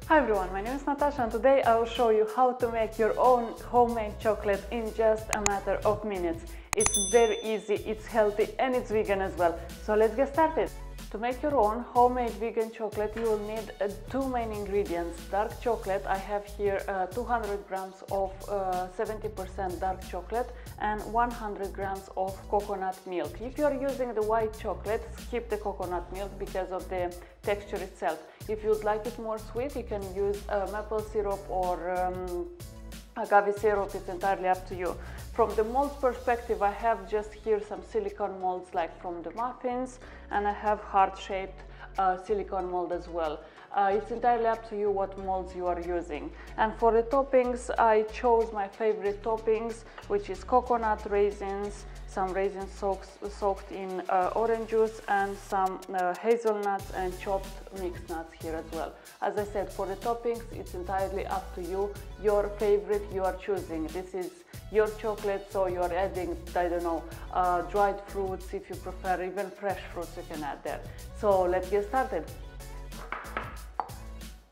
Hi everyone, my name is Natasha and today I will show you how to make your own homemade chocolate in just a matter of minutes. It's very easy, it's healthy and it's vegan as well. So let's get started. To make your own homemade vegan chocolate you will need two main ingredients. Dark chocolate, I have here 200 grams of 70% dark chocolate and 100 grams of coconut milk. If you are using the white chocolate, skip the coconut milk because of the texture itself. If you'd like it more sweet, you can use maple syrup or agave syrup, it's entirely up to you. From the molds perspective, I have just here some silicone molds like from the muffins, and I have heart-shaped silicone mold as well. It's entirely up to you what molds you are using. And for the toppings, I chose my favorite toppings, which is coconut raisins, some raisins soaked in orange juice, and some hazelnuts and chopped mixed nuts here as well. As I said, for the toppings, it's entirely up to you, your favorite you are choosing. This is your chocolate, so you're adding, I don't know, dried fruits if you prefer, even fresh fruits you can add there. So let's get started.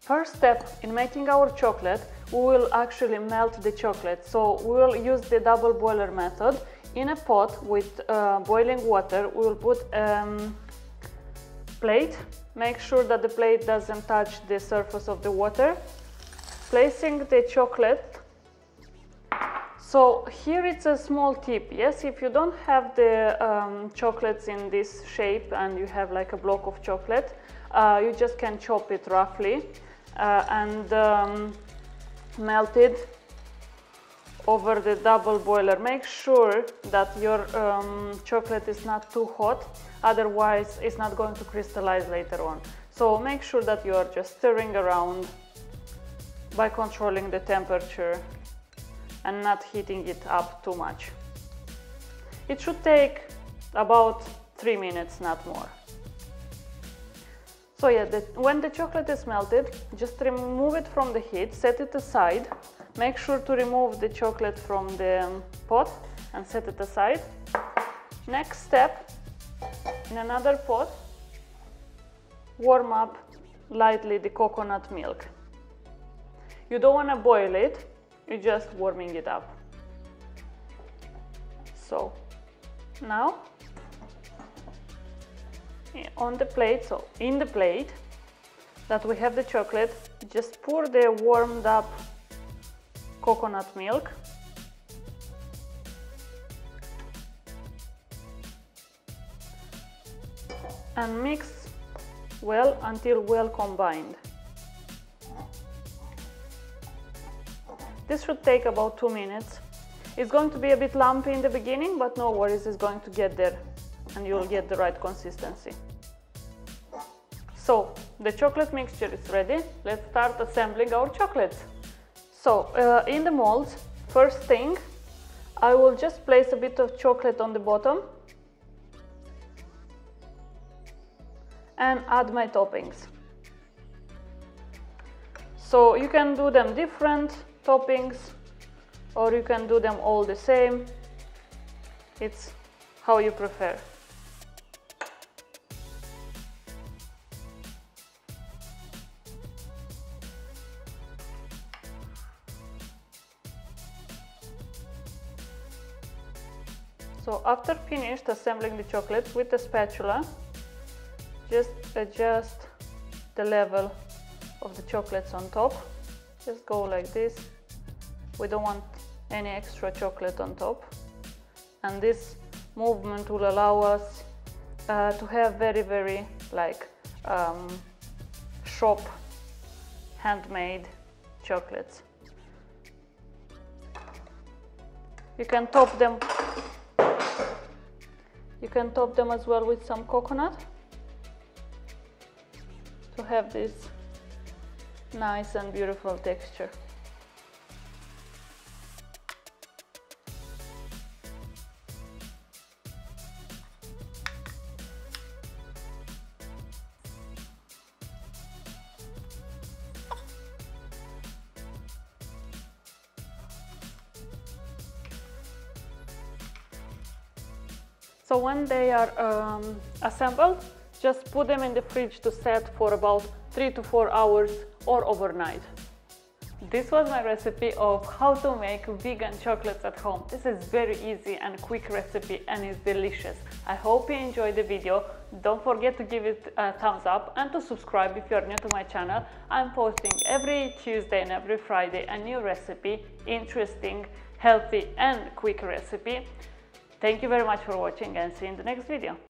First step in making our chocolate, we will actually melt the chocolate. So we will use the double boiler method. In a pot with boiling water, we will put plate. Make sure that the plate doesn't touch the surface of the water. Placing the chocolate. So here it's a small tip. Yes, if you don't have the chocolates in this shape and you have like a block of chocolate, you just can chop it roughly and melt it over the double boiler. Make sure that your chocolate is not too hot, otherwise it's not going to crystallize later on. So make sure that you are just stirring around by controlling the temperature and not heating it up too much. It should take about 3 minutes, not more. So yeah, when the chocolate is melted, just remove it from the heat, set it aside. Make sure to remove the chocolate from the pot and set it aside. Next step, in another pot, warm up lightly the coconut milk. You don't want to boil it, you're just warming it up. So now on the plate, so in the plate that we have the chocolate, just pour the warmed up coconut milk and mix well until well combined. This should take about 2 minutes. It's going to be a bit lumpy in the beginning, but no worries, it's going to get there and you'll get the right consistency. So the chocolate mixture is ready. Let's start assembling our chocolates. So in the molds, first thing, I will just place a bit of chocolate on the bottom and add my toppings. So you can do them different toppings or you can do them all the same. It's how you prefer. So after finished assembling the chocolates with a spatula, just adjust the level of the chocolates on top. Just go like this. We don't want any extra chocolate on top. And this movement will allow us to have very like shop handmade chocolates. You can top them. You can top them as well with some coconut to have this nice and beautiful texture. So when they are assembled, just put them in the fridge to set for about 3 to 4 hours or overnight. This was my recipe of how to make vegan chocolates at home. This is very easy and quick recipe and is delicious. I hope you enjoyed the video. Don't forget to give it a thumbs up and to subscribe if you're new to my channel. I'm posting every Tuesday and every Friday a new recipe, interesting, healthy and quick recipe. Thank you very much for watching and see you in the next video.